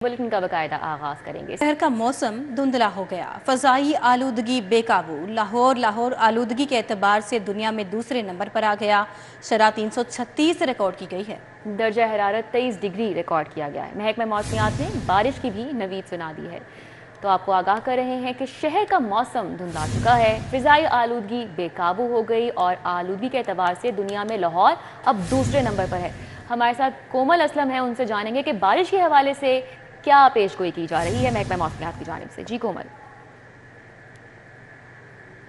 Bulletin का बाकायदा आगाज करेंगे। शहर का मौसम धुंधला हो गया, फजाई आलूदगी बेकाबू। लाहौर आलूदगी के एतबार से दुनिया में दूसरे नंबर पर आ गया। शरह 336 रिकॉर्ड की गई है। दर्जा हरारत 23 डिग्री रिकॉर्ड किया गया है। महकमा मौसमियात ने बारिश की भी नवीद सुना दी है। तो आपको आगाह कर रहे हैं कि शहर का मौसम धुंधला चुका है, फिजाई आलूदगी बेकाबू हो गई और आलूदगी के एतबार से दुनिया में लाहौर अब दूसरे नंबर पर है। हमारे साथ कोमल असलम है, उनसे जानेंगे कि बारिश के हवाले से क्या पेशगोई की जा रही है महकमा मौसमियात की जानिब से। जी कोमल।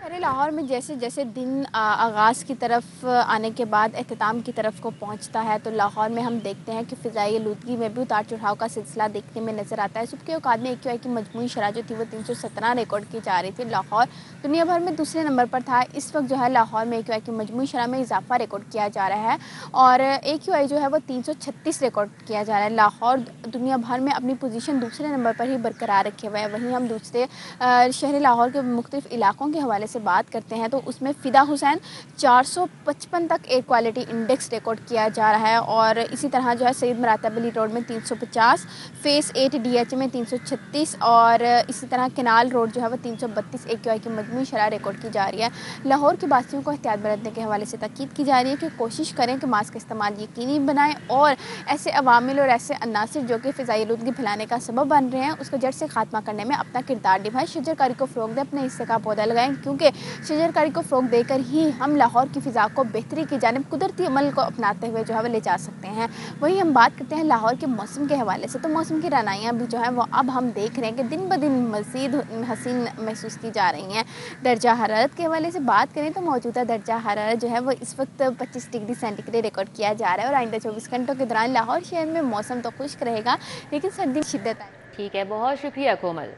अरे लाहौर में जैसे जैसे दिन आगाज़ की तरफ आने के बाद अख्ताम की तरफ को पहुंचता है तो लाहौर में हम देखते हैं कि फ़िज़ाई आलूदगी में भी उतार चढ़ाव का सिलसिला देखने में नज़र आता है। सुबह के औकात में AQI की मजमूई शरह जो थी वो 317 रिकॉर्ड की जा रही थी। लाहौर दुनिया भर में दूसरे नंबर पर था। इस वक्त जो है लाहौर में AQI की मजमूई शरह में इजाफा रिकॉर्ड किया जा रहा है और AQI जो है वो 336 रिकॉर्ड किया जा रहा है। लाहौर दुनिया भर में अपनी पोजीशन दूसरे नंबर पर ही बरकरार रखे हुए है। वहीं हम दूसरे शहरी लाहौर के मुख्तलिफ इलाकों के हवाले से बात करते हैं तो उसमें फ़िदा हुसैन 455 तक एयर क्वालिटी इंडेक्स रिकॉर्ड किया जा रहा है और इसी तरह जो है सईद मरातब अली रोड में 350, फेस 8 DH में 336 और इसी तरह केनाल रोड जो है वो 332 AQI की मजमूई शरह रिकॉर्ड की जा रही है। लाहौर के वासियों को एहतियात बरतने के हवाले से ताकीद की जा रही है कि कोशिश करें कि मास्क का इस्तेमाल यकीनी बनाएं और ऐसे अवामिल और ऐसे अनासिर जो कि फ़िज़ाई आलूदगी फैलाने का सबब बन रहे हैं उसको जड़ से खात्मा करने में अपना किरदार निभाएं। शजरकारी को फ़रोग दें, अपने हिस्से का पौधा लगाएं क्योंकि शजरकारी को फ़रोग देकर ही हम लाहौर की फ़िज़ा को बेहतरी की जानिब कुदरती अमल को अपनाते हुए जो है वो ले जा सकते हैं। वहीं हम बात करते हैं लाहौर के मौसम के हवाले से तो मौसम की रनाइयाँ भी जो है वो अब हम देख रहे हैं कि दिन ब दिन मज़ीद हसीन महसूस की जा रही हैं। दर्जा हरारत के हवाले से बात करें तो मौजूदा दर्जा हरारत जो है वो इस वक्त 25 डिग्री सेंटीग्रेड रिकॉर्ड किया जा रहा है और आइंदा 24 घंटों के दौरान लाहौर शहर में मौसम तो खुश्क रहेगा लेकिन सर्दी में शिद्दत आएगी। ठीक है, बहुत शुक्रिया कोमल।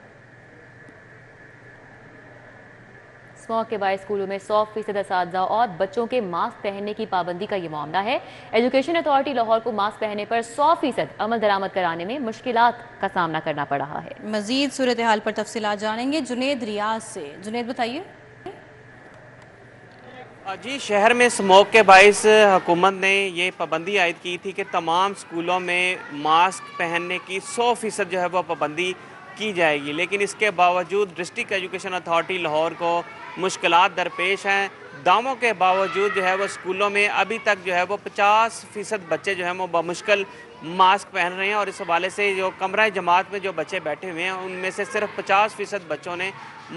स्मॉग के बायस स्कूलों में 100% असातिज़ा और बच्चों के मास्क पहनने की पाबंदी का ये मामला है। एजुकेशन अथॉरिटी लाहौर को मास्क पहनने पर 100% अमल दरामद कराने में मुश्किलात का सामना करना पड़ रहा है। मजीद सूरत हाल पर तफसीलात जानेंगे जुनेद रियाज से। जुनेद बताइए। जी, शहर में स्मोक के बाइस हुकूमत ने ये पाबंदी आयद की थी कि तमाम स्कूलों में मास्क पहनने की 100% जो है वो पाबंदी की जाएगी, लेकिन इसके बावजूद डिस्ट्रिक्ट एजुकेशन अथॉरिटी लाहौर को मुश्किलात दरपेश हैं। दावों के बावजूद जो है वो स्कूलों में अभी तक जो है वो 50% बच्चे जो हैं वो बमुश्किल मास्क पहन रहे हैं और इस हवाले से जो कमरा जमात में जो बच्चे बैठे हुए हैं उनमें से सिर्फ 50% बच्चों ने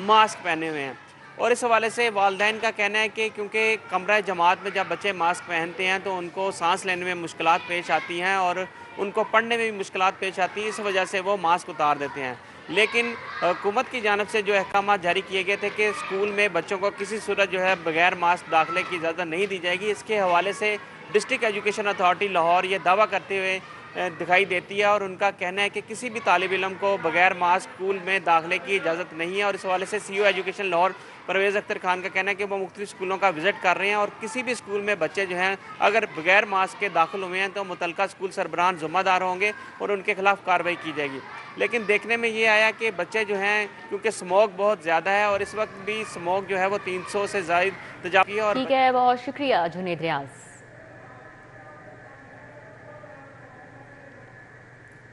मास्क पहने हुए हैं। और इस हवाले से वालिदैन का कहना है कि क्योंकि कमरा जमात में जब बच्चे मास्क पहनते हैं तो उनको सांस लेने में मुश्किलात पेश आती हैं और उनको पढ़ने में भी मुश्किलात पेश आती हैं, इस वजह से वो मास्क उतार देते हैं। लेकिन हुकूमत की जानब से जो अहकाम जारी किए गए थे कि स्कूल में बच्चों को किसी सूरत जो है बगैर मास्क दाखिले की इजाज़त नहीं दी जाएगी, इसके हवाले से डिस्ट्रिक्ट एजुकेशन अथॉरिटी लाहौर ये दावा करते हुए दिखाई देती है और उनका कहना है कि किसी भी तालिब इल्म को बगैर मास्क स्कूल में दाखिले की इजाज़त नहीं है। और इस हवाले से CEO एजुकेशन लाहौर परवेज़ अख्तर खान का कहना है कि वो मुख्तलिफ स्कूलों का विज़िट कर रहे हैं और किसी भी स्कूल में बच्चे जो हैं अगर बगैर मास्क के दाखिल हुए हैं तो मुतलका स्कूल सरबराहान ज़िम्मेदार होंगे और उनके खिलाफ कार्रवाई की जाएगी। लेकिन देखने में ये आया कि बच्चे जो हैं क्योंकि स्मोक बहुत ज़्यादा है और इस वक्त भी स्मोक जो है वो 300 से ज़ायद तजावी है। और ठीक है, बहुत शुक्रिया जुनेद रियाज।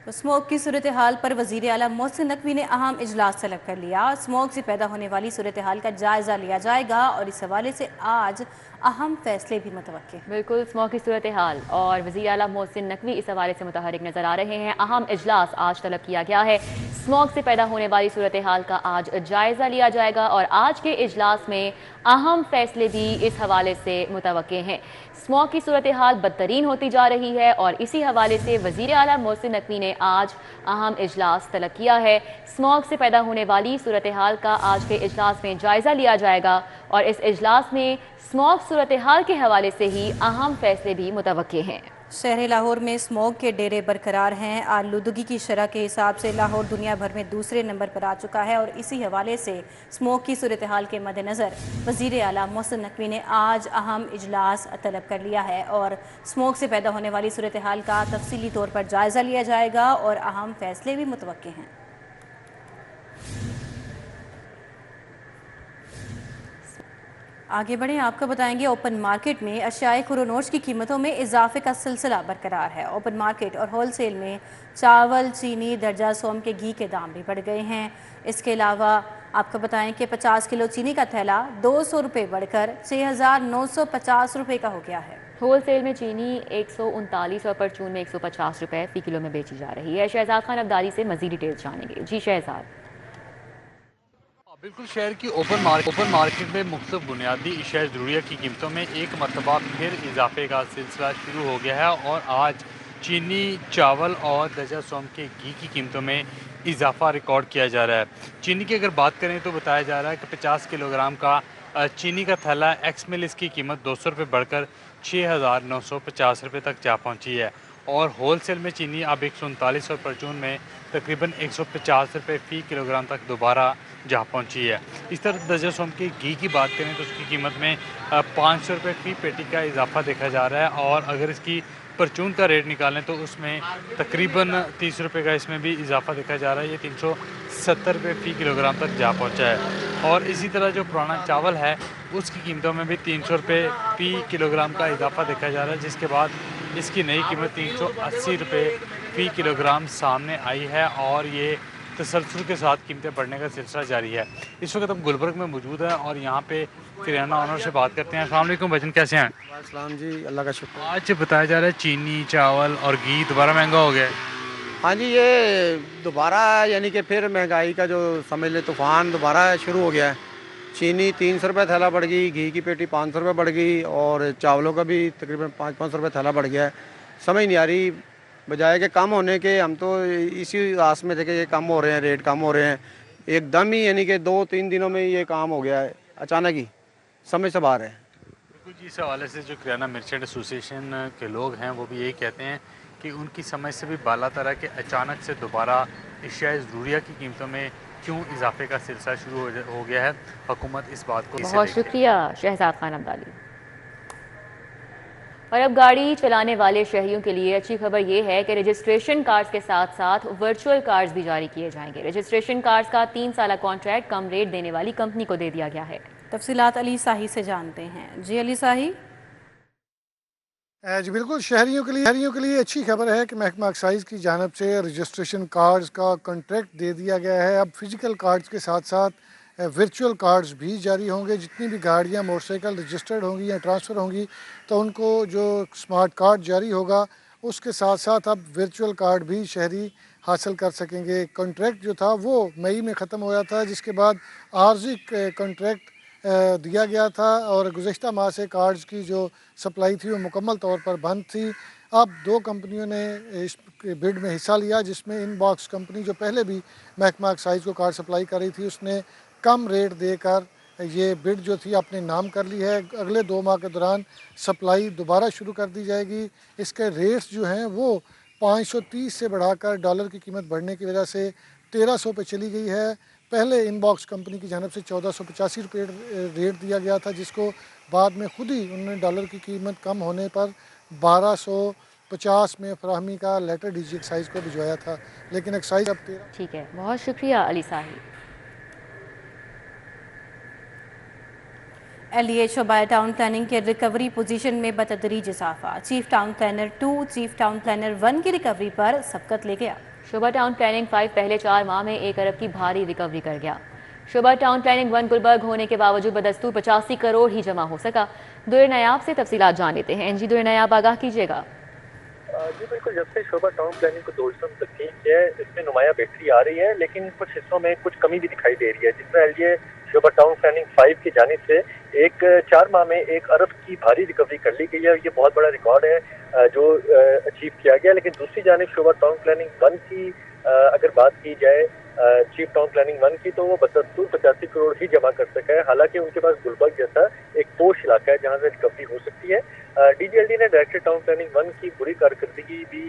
तो स्मोक की सूरत हाल पर वज़ीर आला मोहसिन नकवी ने अहम इजलास तलब कर लिया। स्मोक से पैदा होने वाली सूरत हाल का जायज़ा लिया जाएगा और इस हवाले से आज अहम फैसले भी मुतवक्के हैं। बिल्कुल, स्मोक की सूरत हाल और वज़ीर आला मोहसिन नकवी इस हवाले से मुतहरिक नजर आ रहे हैं। अहम इजलास आज तलब किया गया है। स्मोक से पैदा होने वाली सूरत हाल का आज जायज़ा लिया जाएगा और आज के इजलास में अहम फैसले भी इस हवाले से मुतवक्के हैं। स्मोक की सूरत हाल बदतरीन होती जा रही है और इसी हवाले से वज़ीर आला मोहसिन नकवी ने आज अहम इजलास तलब किया है। स्मोक से पैदा होने वाली सूरत हाल का आज के इजलास में जायज़ा लिया जाएगा और इस इजलास में स्मोक सूरत हाल के हवाले से ही अहम फैसले भी मुतवक्के हैं। शहर लाहौर में स्मोक के डेरे बरकरार हैं। आलूदगी की शरह के हिसाब से लाहौर दुनिया भर में दूसरे नंबर पर आ चुका है और इसी हवाले से स्मोक की सूरत हाल के मद्देनज़र वज़ीर आला मोहसिन नकवी ने आज अहम इजलास तलब कर लिया है और स्मोक से पैदा होने वाली सूरत हाल का तफसीली तौर पर जायज़ा लिया जाएगा और अहम फैसले भी मुतवक्के हैं। आगे बढ़ें, आपको बताएंगे ओपन मार्केट में अशियाए खुरोनोश की कीमतों में इजाफे का सिलसिला बरकरार है। ओपन मार्केट और होलसेल में चावल, चीनी, दर्जा सोम के घी के दाम भी बढ़ गए हैं। इसके अलावा आपको बताएं कि 50 किलो चीनी का थैला 200 रुपये बढ़कर 6,950 रुपये का हो गया है। होलसेल में चीनी 139 और परचून में 150 रुपए फी किलो में बेची जा रही है। शहजाद खान अब्दाली से मजीद डिटेल्स जानेंगे। जी शहजाद। बिल्कुल, शहर की ओपन मार्केट में मुख्तलिफ बुनियादी अशिया ज़रूरिया की कीमतों में एक मरतबा फिर इजाफे का सिलसिला शुरू हो गया है और आज चीनी, चावल और दर्जा सोम के घी की कीमतों में इजाफा रिकॉर्ड किया जा रहा है। चीनी की अगर बात करें तो बताया जा रहा है कि 50 किलोग्राम का चीनी का थैला एक्स मिल इसकी कीमत 200 रुपये बढ़कर 6,950 रुपये तक जा पहुँची है और होलसेल में चीनी अब 139 और परचून में तकरीबन 150 रुपये फ़ी किलोग्राम तक दोबारा जा पहुंची है। इस तरह दर्जा सोम के घी की बात करें तो उसकी कीमत में 500 रुपये फ़ी पेटी का इजाफा देखा जा रहा है और अगर इसकी परचून का रेट निकालें तो उसमें तकरीबन 30 रुपये का इसमें भी इजाफा देखा जा रहा है। ये 370 रुपये फ़ी किलोग्राम तक जा पहुंचा है और इसी तरह जो पुराना चावल है उसकी कीमतों में भी 300 रुपये फ़ी किलोग्राम का इजाफा देखा जा रहा है, जिसके बाद इसकी नई कीमत 380 रुपये फ़ी किलोग्राम सामने आई है और ये तसलसल के साथ कीमतें बढ़ने का सिलसिला जारी है। इस वक्त हम गुलबर्ग में मौजूद हैं और यहाँ पे किराना ऑनर से बात करते हैं। अस्सलाम वालेकुम भजन, कैसे हैं? अस्सलाम जी, अल्लाह का शुक्र। आज बताया जा रहा है चीनी, चावल और घी दोबारा महंगा हो गया है। हाँ जी, ये दोबारा यानी कि फिर महंगाई का जो समझ ले तूफ़ान दोबारा शुरू हो गया है। चीनी 300 रुपये थैला बढ़ गई, घी की पेटी 500 रुपये बढ़ गई और चावलों का भी तकरीबन 500 रुपये थैला बढ़ गया है। समझ नहीं आ रही, बजाय के कम होने के हम तो इसी आस में थे कि ये कम हो रहे हैं, रेट कम हो रहे हैं। एकदम ही यानी कि 2-3 दिनों में ये काम हो गया है, अचानक ही, समझ से बाहर है। बिल्कुल जी, इस हवाले से जो किराना मर्चेंट एसोसिएशन के लोग हैं वो भी यही कहते हैं कि उनकी समझ से भी बाला तर है कि अचानक से दोबारा अशिया ज़रूरिया की कीमतों में क्यों इजाफे का सिलसिला शुरू हो गया है। हुकूमत इस बात को बहुत शुक्रिया शहजाद खान अब्दाली। और अब गाड़ी चलाने वाले शहरियों के लिए अच्छी खबर ये है कि रजिस्ट्रेशन कार्ड्स के साथ साथ वर्चुअल कार्ड्स भी जारी किए जाएंगे। रजिस्ट्रेशन कार्ड्स का 3 साल कॉन्ट्रैक्ट कम रेट देने वाली कंपनी को दे दिया गया है। तफसीलात अली साही से जानते हैं। जी अली साही। जी बिल्कुल, शहरियों के लिए अच्छी खबर है कि महकमा एक्साइज की जानिब से रजिस्ट्रेशन कार्ड्स का कॉन्ट्रैक्ट दे दिया गया है। अब फिजिकल कार्ड्स के साथ साथ वर्चुअल कार्ड्स भी जारी होंगे। जितनी भी गाड़ियां मोटरसाइकिल रजिस्टर्ड होंगी या ट्रांसफ़र होंगी तो उनको जो स्मार्ट कार्ड जारी होगा उसके साथ साथ अब वर्चुअल कार्ड भी शहरी हासिल कर सकेंगे। कॉन्ट्रैक्ट जो था वो मई में ख़त्म होया था, जिसके बाद आर्जी कॉन्ट्रैक्ट दिया गया था और गुज़श्ता माह से कार्ड्स की जो सप्लाई थी वो मुकम्मल तौर पर बंद थी। अब 2 कंपनियों ने इस बिड में हिस्सा लिया, जिसमें इनबॉक्स कंपनी जो पहले भी महकमा एक्साइज को कार्ड सप्लाई कर रही थी उसने कम रेट देकर ये बिड जो थी अपने नाम कर ली है। अगले 2 माह के दौरान सप्लाई दोबारा शुरू कर दी जाएगी। इसके रेट्स जो हैं वो 530 से बढ़ाकर डॉलर की कीमत बढ़ने की वजह से 1300 पे चली गई है। पहले इनबॉक्स कंपनी की जानिब से 1485 रुपये रेट दिया गया था, जिसको बाद में खुद ही उन्होंने डॉलर की कीमत कम होने पर 1250 में फराहमी का लेटर डीजी एक्साइज को भिजवाया था, लेकिन एक्साइज अब 13। ठीक है, बहुत शुक्रिया अली साही। LDA शोबा टाउन प्लानिंग के रिकवरी पोजीशन में बतदरीज इजाफा। Chief town planner 2 chief town planner 1 की रिकवरी पर सबकत ले गया। शोबा टाउन प्लानिंग 5 पहले 4 माह में 1 अरब की भारी रिकवरी कर गया। शोबा टाउन प्लानिंग 1 गुलबर्ग होने के बावजूद बदस्तूर 85 करोड़ ही जमा हो सका। दुर नायाब से तफसीलात जान लेते हैं। जी दुर नायाब, आगाह कीजिएगा। जी बिल्कुल, जब से शोबा टाउन प्लानिंग को 2 हिस्सों में तकसीम किया है इसमें नुमाया बेहतरी आ रही है, लेकिन कुछ हिस्सों में कुछ कमी भी दिखाई दे रही है। जिसमें LDA शोबा टाउन प्लानिंग 5 की जानिब से 4 माह में 1 अरब की भारी रिकवरी कर ली गई है। ये बहुत बड़ा रिकॉर्ड है जो अचीव किया गया। लेकिन दूसरी जानिब शोबा टाउन प्लानिंग 1 की अगर बात की जाए चीफ टाउन प्लानिंग 1 की, तो वो बदस्तूर 85 करोड़ ही जमा कर सका है। हालांकि उनके पास गुलबर्ग जैसा एक पोश इलाका है जहाँ से रिकवरी हो सकती है। DGLD ने डायरेक्टर टाउन प्लानिंग 1 की बुरी कारकर्दगी भी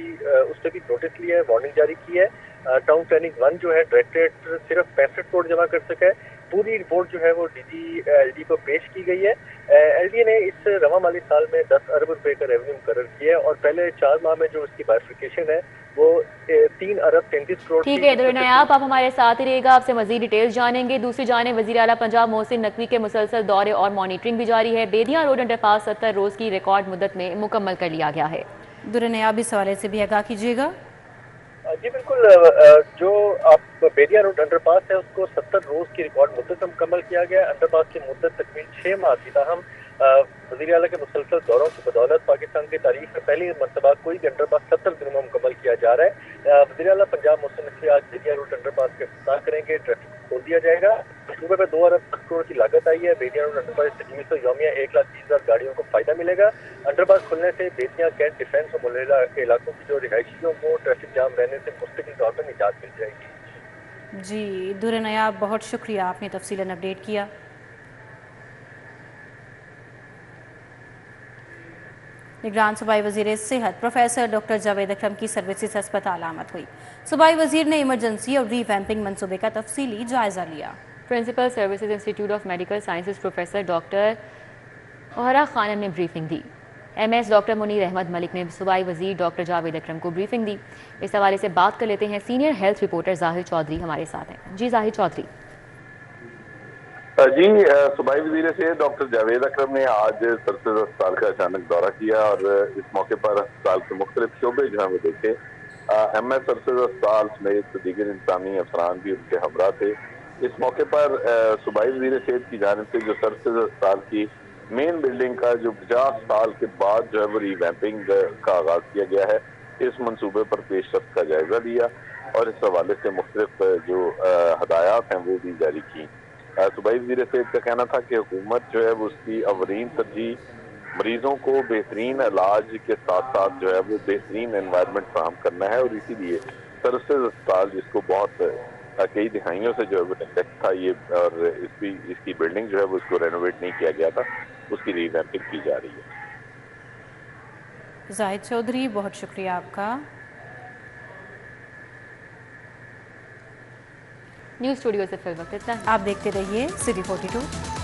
उससे भी नोटिस लिया है, वार्निंग जारी की है। टाउन प्लानिंग 1 जो है डायरेक्टरेट सिर्फ 65 करोड़ जमा कर सका है। पूरी रिपोर्ट जो है वो DGLD को पेश की गई है। LDA ने इस रवा माली साल में 10 अरब रुपए का रेवेन्यू मुकर्रर किया है और पहले 4 माह में जो उसकी बाइफिकेशन है वो 3 अरब 33 करोड़। ठीक है दुर्र नायाब, आप हमारे साथ ही रहेगा, आपसे मजीद डिटेल्स जानेंगे। दूसरी जाने वजीर आला पंजाब मोहसिन नकवी के मुसलसल दौरे और मॉनिटरिंग भी जारी है। बेदिया रोड अंडरपास 70 रोज की रिकॉर्ड मुद्दत में मुकम्मल कर लिया गया है। दुर्र नायाब, इस हवाले से भी आगाह कीजिएगा। जी बिल्कुल, जो आप बेदिया रोड अंडरपास है उसको 70 रोज की रिकॉर्ड मुद्दत में मुकम्मल किया गया। अंडरपास की मुद्दत तकरीबन 6 माह थी, ताहम वज़ीर आला के मुसलसल दौरों की बदौलत पाकिस्तान की तारीख में पहली मरतबा कोई अंडरपास 70 दिनों में मुकम्मल किया जा रहा है। वज़ीर आला पंजाब मोहसिन नकवी आज बेदिया रोड अंडरपास का इफ्तिताह करेंगे, ट्रैफिक खोल दिया जाएगा। सूबे में 2 अरब 10 करोड़ की लागत आई है। बेदिया रोड अंडरपास से तजवीज़ तो यौमिया 1,30,000 गाड़ियों को फायदा मिलेगा। अंडरपास खुलने से बेदिया कैंट डिफेंस और मुलेला इलाकों की जो रिहायशियों को ट्रैफिक जाम रहने से मुस्तकिल तौर पर निजात मिल जाएगी। जी दुर्र नायाब, बहुत शुक्रिया, आपने तफसीलन अपडेट किया। निगरान सूबाई वज़ीर सेहत प्रोफेसर डॉक्टर जावेद अकरम की सर्विसेज अस्पताल आमद हुई। सूबाई वज़ीर ने इमरजेंसी और रीवैम्पिंग मनसूबे का तफसीली जायजा लिया। Principal services institute of medical sciences professor doctor ओहरा खानम ने ब्रीफिंग दी। MS डॉक्टर मुनीर अहमद मलिक ने सूबाई वज़ीर डॉक्टर जावेद अकरम को ब्रीफिंग दी। इस हवाले से बात कर लेते हैं, सीनियर हेल्थ रिपोर्टर जाहिर चौधरी हमारे साथ हैं। जी जाहिर चौधरी। जी, सूबाई वज़ीर सेहत डॉक्टर जावेद अकरम ने आज सर्विसेज अस्पताल का अचानक दौरा किया और इस मौके पर अस्पताल के मुख्तलिफ शोबे जो है वो देखे। MS सर्विसेज अस्पताल समेत दीगर इंसानी अफसरान भी उनके हमरा थे। इस मौके पर सूबाई वज़ीर सेहत की जानिब से जो सर्विसेज अस्पताल की मेन बिल्डिंग का जो 50 साल के बाद जो है वो रीवैम्पिंग का आगाज किया गया है, इस मंसूबे पर पेशरफ्त का जायजा लिया और इस हवाले से मुख्तलिफ जो हदायत हैं वो भी जारी की। सूबाई वज़ीर सेहत का कहना था कि हुकूमत जो है वो उसकी अवरीन तरजीह मरीजों को बेहतरीन इलाज के साथ साथ जो है वो बेहतरीन एनवायरनमेंट फराहम करना है और इसीलिए सर्विसेज अस्पताल जिसको बहुत कई दिहाइयों से जो है वो नेगलेक्ट था ये, और इसकी बिल्डिंग जो है वो उसको रेनोवेट नहीं किया गया था, उसकी रीवैम्पिंग की जा रही है। जाहिद चौधरी, बहुत शुक्रिया आपका। न्यूज़ स्टूडियो से फिर वक्त इतना। आप देखते रहिए सिटी 42।